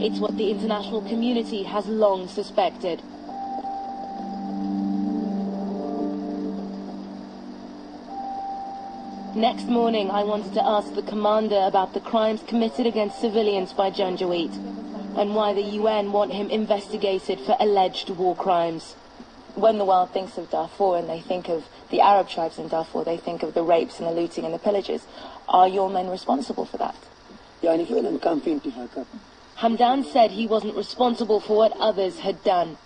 It's what the international community has long suspected. Next morning, I wanted to ask the commander about the crimes committed against civilians by Janjweed and why the UN want him investigated for alleged war crimes. When the world thinks of Darfur and they think of the Arab tribes in Darfur, they think of the rapes and the looting and the pillages. Are your men responsible for that? Hamdan said he wasn't responsible for what others had done.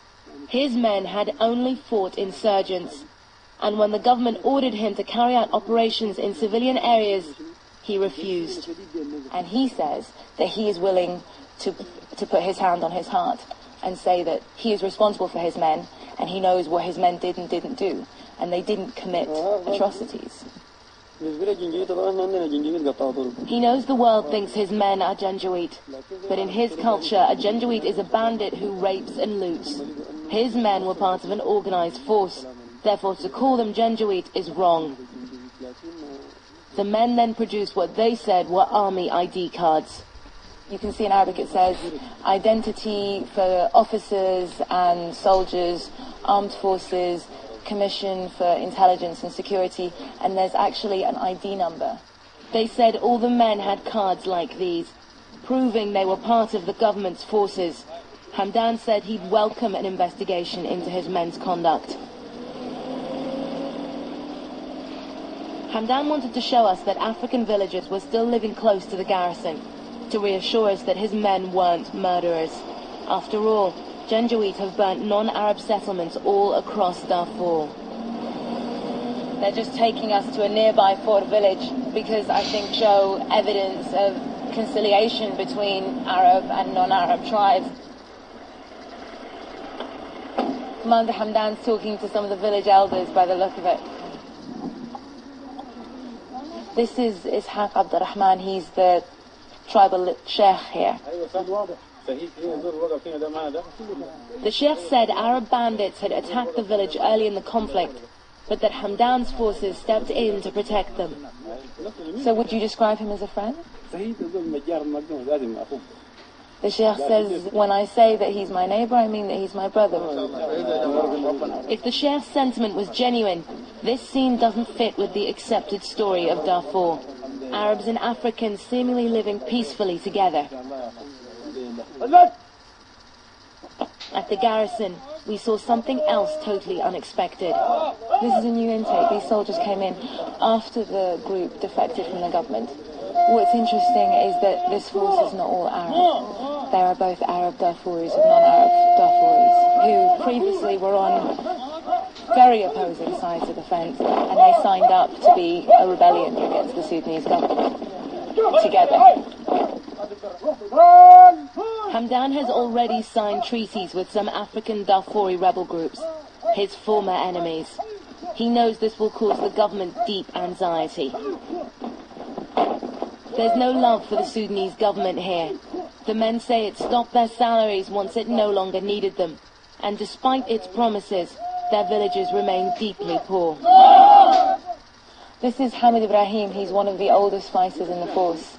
His men had only fought insurgents. And when the government ordered him to carry out operations in civilian areas, he refused. And he says that he is willing to put his hand on his heart and say that he is responsible for his men, and he knows what his men did and didn't do, and they didn't commit atrocities. He knows the world thinks his men are janjweed, but in his culture, a janjweed is a bandit who rapes and loots. His men were part of an organized force. Therefore, to call them janjweed is wrong. The men then produced what they said were army ID cards. You can see in Arabic it says identity for officers and soldiers, armed forces, commission for intelligence and security, and there's actually an ID number. They said all the men had cards like these, proving they were part of the government's forces. Hamdan said he'd welcome an investigation into his men's conduct. Hamdan wanted to show us that African villagers were still living close to the garrison, to reassure us that his men weren't murderers. After all, Janjweed have burnt non-Arab settlements all across Darfur. They're just taking us to a nearby fort village because I think show evidence of conciliation between Arab and non-Arab tribes. Commander Hamdan's talking to some of the village elders by the look of it. This is Ishaq Abdurrahman, he's the tribal sheikh here. The sheikh said Arab bandits had attacked the village early in the conflict, but that Hamdan's forces stepped in to protect them. So would you describe him as a friend? The sheikh says, when I say that he's my neighbor, I mean that he's my brother. If the sheikh's sentiment was genuine, this scene doesn't fit with the accepted story of Darfur. Arabs and Africans seemingly living peacefully together. At the garrison, we saw something else totally unexpected. This is a new intake. These soldiers came in after the group defected from the government. What's interesting is that this force is not all Arab. There are both Arab Darfuris and non-Arab Darfuris who previously were on very opposing sides of the fence, and they signed up to be a rebellion against the Sudanese government together. Hamdan has already signed treaties with some African Darfuri rebel groups, his former enemies. He knows this will cause the government deep anxiety. There's no love for the Sudanese government here. The men say it stopped their salaries once it no longer needed them. And despite its promises, their villages remain deeply poor. This is Hamid Ibrahim. He's one of the oldest fighters in the force.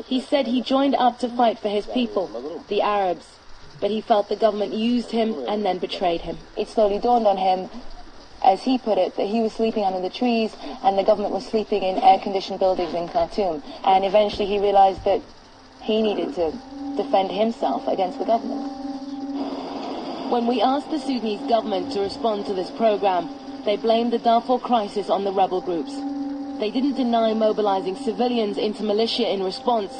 He said he joined up to fight for his people, the Arabs, but he felt the government used him and then betrayed him. It slowly dawned on him, as he put it, that he was sleeping under the trees and the government was sleeping in air-conditioned buildings in Khartoum. And eventually he realized that he needed to defend himself against the government. When we asked the Sudanese government to respond to this program, they blamed the Darfur crisis on the rebel groups. They didn't deny mobilizing civilians into militia in response,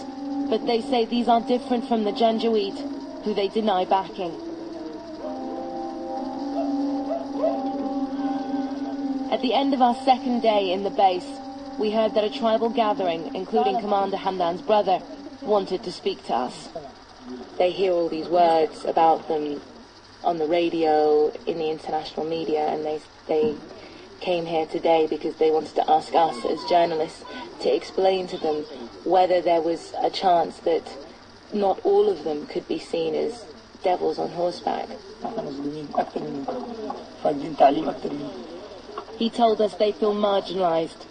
but they say these are different from the Janjweed, who they deny backing. At the end of our second day in the base, we heard that a tribal gathering, including Commander Hamdan's brother, wanted to speak to us. They hear all these words about them on the radio, in the international media, and they came here today because they wanted to ask us as journalists to explain to them whether there was a chance that not all of them could be seen as devils on horseback. He told us they feel marginalized.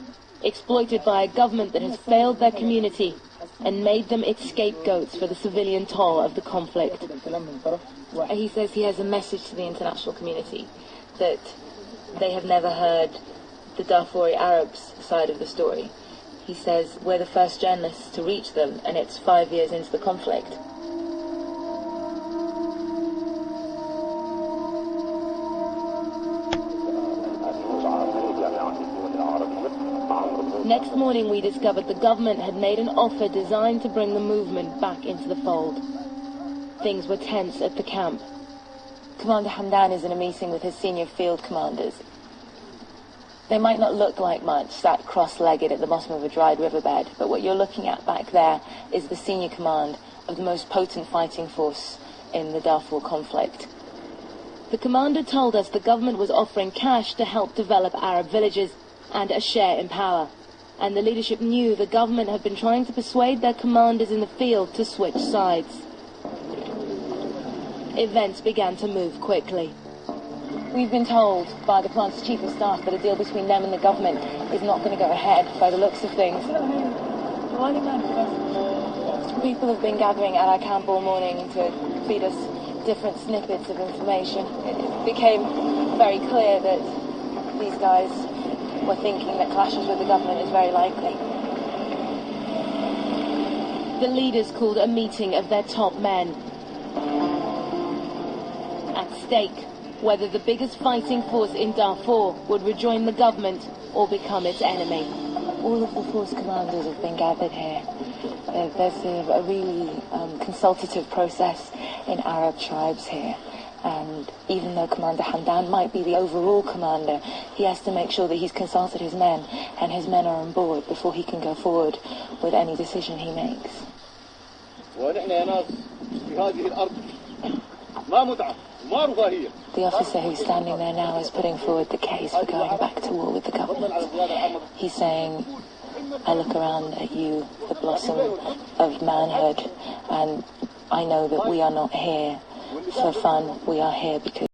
exploited by a government that has failed their community and made them its scapegoats for the civilian toll of the conflict. He says he has a message to the international community that they have never heard the Darfuri Arabs' side of the story. He says we're the first journalists to reach them, and it's 5 years into the conflict. Next morning we discovered the government had made an offer designed to bring the movement back into the fold. Things were tense at the camp. Commander Hamdan is in a meeting with his senior field commanders. They might not look like much, sat cross-legged at the bottom of a dried riverbed, but what you're looking at back there is the senior command of the most potent fighting force in the Darfur conflict. The commander told us the government was offering cash to help develop Arab villages and a share in power. And the leadership knew the government had been trying to persuade their commanders in the field to switch sides. Events began to move quickly. We've been told by the plant's chief of staff that a deal between them and the government is not going to go ahead by the looks of things. People have been gathering at our camp all morning to feed us different snippets of information. It became very clear that these guys were thinking that clashes with the government is very likely. The leaders called a meeting of their top men. At stake, whether the biggest fighting force in Darfur would rejoin the government or become its enemy. All of the force commanders have been gathered here. There's a really consultative process in Arab tribes here. And even though Commander Hamdan might be the overall commander, he has to make sure that he's consulted his men, and his men are on board before he can go forward with any decision he makes. The officer who's standing there now is putting forward the case for going back to war with the government. He's saying, I look around at you, the blossom of manhood, and I know that we are not here for fun. We are here because